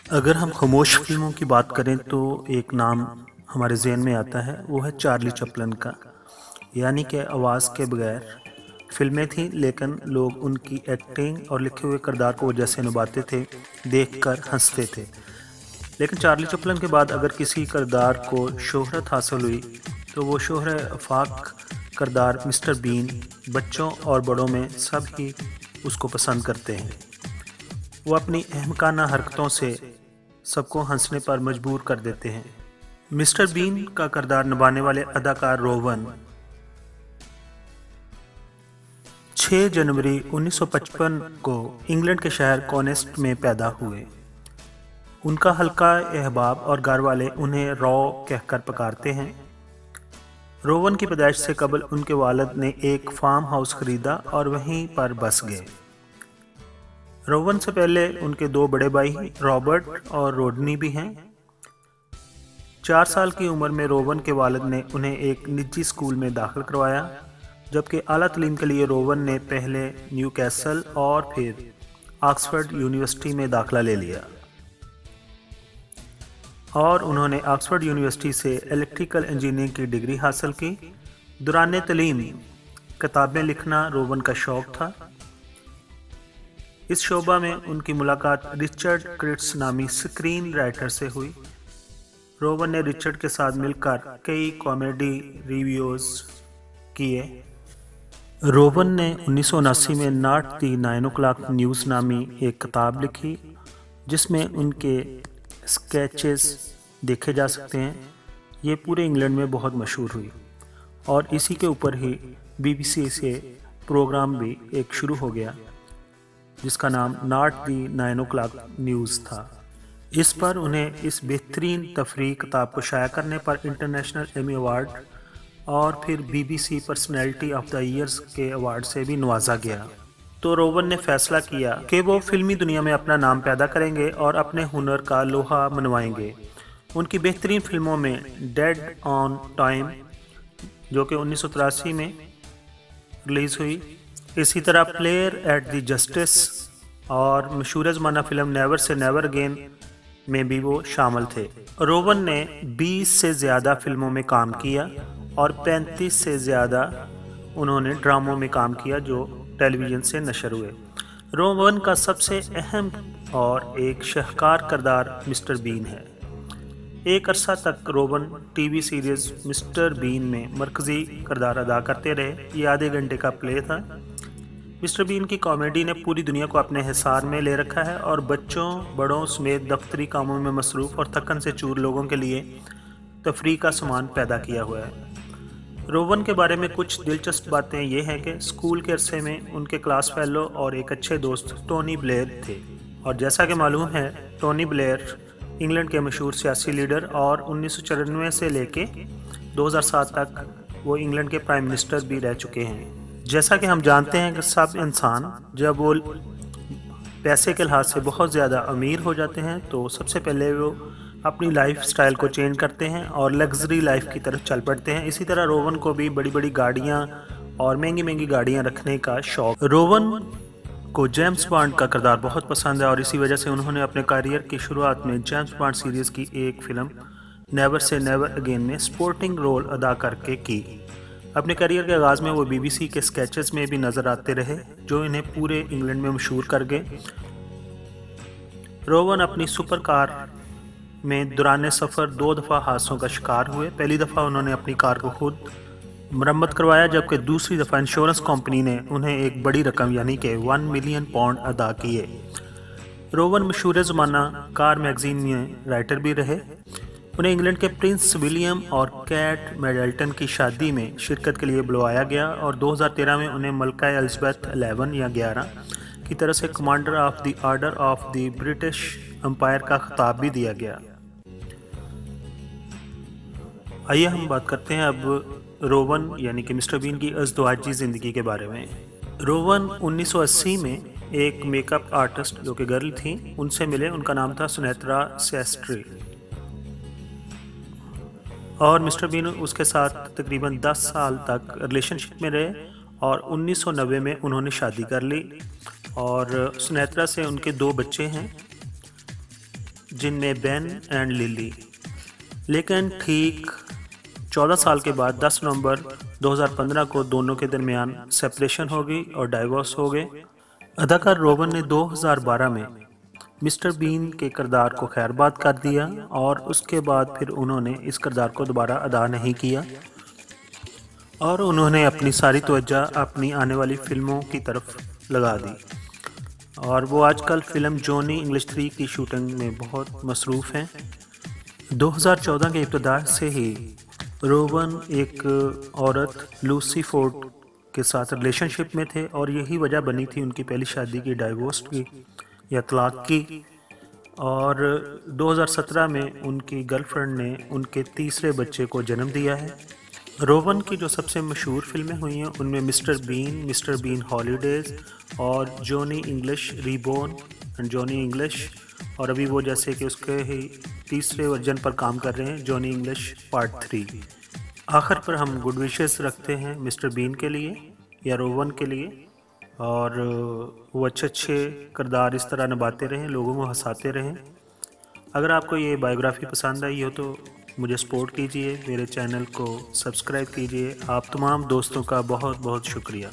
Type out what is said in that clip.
अगर हम खामोश फिल्मों की बात करें तो एक नाम हमारे ज़हन में आता है, वो है चार्ली चैपलिन का। यानी कि आवाज़ के बगैर फिल्में थीं, लेकिन लोग उनकी एक्टिंग और लिखे हुए किरदार को वो जैसे निभाते थे, देखकर हंसते थे। लेकिन चार्ली चैपलिन के बाद अगर किसी किरदार को शोहरत हासिल हुई तो वो शोहर आफाक किरदार मिस्टर बीन बच्चों और बड़ों में सब ही उसको पसंद करते हैं। वो अपनी अहमकाना हरकतों से सबको हंसने पर मजबूर कर देते हैं। मिस्टर बीन का किरदार निभाने वाले अदाकार रोवन 6 जनवरी 1955 को इंग्लैंड के शहर कॉनेस्ट में पैदा हुए। उनका हल्का अहबाब और घर वाले उन्हें रॉ कहकर पुकारते हैं। रोवन की पैदाइश से कबल उनके वालिद ने एक फार्म हाउस खरीदा और वहीं पर बस गए। रोवन से पहले उनके 2 बड़े भाई रॉबर्ट और रोडनी भी हैं। 4 साल की उम्र में रोवन के वालिद ने उन्हें एक निजी स्कूल में दाखिल करवाया, जबकि आला तालीम के लिए रोवन ने पहले न्यूकैसल और फिर ऑक्सफोर्ड यूनिवर्सिटी में दाखिला ले लिया और उन्होंने ऑक्सफोर्ड यूनिवर्सिटी से इलेक्ट्रिकल इंजीनियरिंग की डिग्री हासिल की। दौरान तालीम किताबें लिखना रोवन का शौक़ था। इस शोबा में उनकी मुलाकात रिचर्ड क्रिट्स नामी स्क्रीन राइटर से हुई। रोवन ने रिचर्ड के साथ मिलकर कई कॉमेडी रिव्यूज़ किए। रोवन ने 1979 में नॉट दी 9 o'clock न्यूज़ नामी एक किताब लिखी, जिसमें उनके स्केचेस देखे जा सकते हैं। ये पूरे इंग्लैंड में बहुत मशहूर हुई और इसी के ऊपर ही BBC से प्रोग्राम भी एक शुरू हो गया, जिसका नाम नॉट दी 9 o'clock न्यूज़ था। इस पर उन्हें इस बेहतरीन तफरीह किताब को शाया करने पर इंटरनेशनल एमी अवार्ड और फिर BBC personality of the years के अवार्ड से भी नवाजा गया। तो रोवन ने फैसला किया कि वो फिल्मी दुनिया में अपना नाम पैदा करेंगे और अपने हुनर का लोहा मनवाएंगे। उनकी बेहतरीन फिल्मों में डेड ऑन टाइम, जो कि 1983 में रिलीज़ हुई, इसी तरह प्लेयर एट द जस्टिस और मशहूर ज़माना film never say never again में भी वो शामिल थे। रोवन ने 20 से ज़्यादा फिल्मों में काम किया और 35 से ज़्यादा उन्होंने ड्रामों में काम किया जो टेलीविज़न से नशर हुए। रोवन का सबसे अहम और एक शाहकार किरदार मिस्टर बीन है। एक अरसा तक Rowan TV series Mr Bean में मरकज़ी किरदार अदा करते रहे। ये आधे घंटे का प्ले था। मिस्टर बीन की कॉमेडी ने पूरी दुनिया को अपने हिसार में ले रखा है और बच्चों बड़ों समेत दफ्तरी कामों में मसरूफ़ और थकन से चूर लोगों के लिए तफरीह का सामान पैदा किया हुआ है। रोवन के बारे में कुछ दिलचस्प बातें ये हैं कि स्कूल के अरसे में उनके क्लास फेलो और एक अच्छे दोस्त टोनी ब्लेयर थे, और जैसा कि मालूम है टोनी ब्लेयर इंग्लैंड के मशहूर सियासी लीडर और 1994 से लेके 2007 तक वो इंग्लैंड के प्राइम मिनिस्टर भी रह चुके हैं। जैसा कि हम जानते हैं कि सब इंसान जब वो पैसे के लिहाज से बहुत ज़्यादा अमीर हो जाते हैं तो सबसे पहले वो अपनी लाइफ स्टाइल को चेंज करते हैं और लग्जरी लाइफ की तरफ चल पड़ते हैं। इसी तरह रोवन को भी बड़ी बड़ी गाड़ियाँ और महंगी महंगी गाड़ियाँ रखने का शौक़। रोवन को जेम्स बॉन्ड का किरदार बहुत पसंद है और इसी वजह से उन्होंने अपने करियर की शुरुआत में जेम्स बॉन्ड सीरीज़ की एक film never say never again में सपोर्टिंग रोल अदा करके की। अपने करियर के आगाज़ में वो BBC के स्केचेस में भी नज़र आते रहे, जो इन्हें पूरे इंग्लैंड में मशहूर कर गए। रोवन अपनी सुपर कार में दौरान सफ़र 2 दफ़ा हादसों का शिकार हुए। पहली दफ़ा उन्होंने अपनी कार को खुद मरम्मत करवाया, जबकि दूसरी दफ़ा इंश्योरेंस कंपनी ने उन्हें एक बड़ी रकम यानी कि £1 मिलियन अदा किए। रोवन मशहूर ज़माना कार मैगज़ीन में राइटर भी रहे। उन्हें इंग्लैंड के प्रिंस विलियम और कैट मिडल्टन की शादी में शिरकत के लिए बुलवाया गया और 2013 में उन्हें मलका एलिज़ाबेथ 11 या 11 की तरफ से Commander of the Order of the British Empire का खिताब भी दिया गया। आइए हम बात करते हैं अब रोवन यानी कि मिस्टर बीन की अज़दवाजी ज़िंदगी के बारे में। रोवन 1980 में एक मेकअप आर्टिस्ट जो कि गर्ल थी उनसे मिले। उनका नाम था सुनेत्रा सेस्ट्री और मिस्टर बीन उसके साथ तकरीबन 10 साल तक रिलेशनशिप में रहे और 1990 में उन्होंने शादी कर ली और सुनेत्रा से उनके 2 बच्चे हैं जिनमें बेन एंड लिली। लेकिन ठीक 14 साल के बाद 10 नवंबर 2015 को दोनों के दरमियान सेपरेशन हो गई और डाइवोर्स हो गए। अदाकार रोवन ने 2012 में मिस्टर बीन के किरदार को खैरबाद कर दिया और उसके बाद फिर उन्होंने इस किरदार को दोबारा अदा नहीं किया और उन्होंने अपनी सारी तवज्जो अपनी आने वाली फिल्मों की तरफ लगा दी और वो आजकल फिल्म जॉनी इंग्लिश 3 की शूटिंग में बहुत मसरूफ़ हैं। 2014 के इब्तिदा से ही रोवन एक औरत लूसी फोर्ड के साथ रिलेशनशिप में थे और यही वजह बनी थी उनकी पहली शादी की डाइवोर्स की या तलाक की। और 2017 में उनकी गर्लफ्रेंड ने उनके तीसरे बच्चे को जन्म दिया है। रोवन की जो सबसे मशहूर फिल्में हुई हैं उनमें मिस्टर बीन हॉलीडेज़ और Johnny English Reborn and Johnny English, और अभी वो जैसे कि उसके ही तीसरे वर्जन पर काम कर रहे हैं जॉनी इंग्लिश पार्ट 3। आखिर पर हम गुड विशेस रखते हैं मिस्टर बीन के लिए या रोवन के लिए, और वो अच्छे किरदार इस तरह निभाते रहें, लोगों को हंसाते रहें। अगर आपको ये बायोग्राफी पसंद आई हो तो मुझे सपोर्ट कीजिए, मेरे चैनल को सब्सक्राइब कीजिए। आप तमाम दोस्तों का बहुत बहुत शुक्रिया।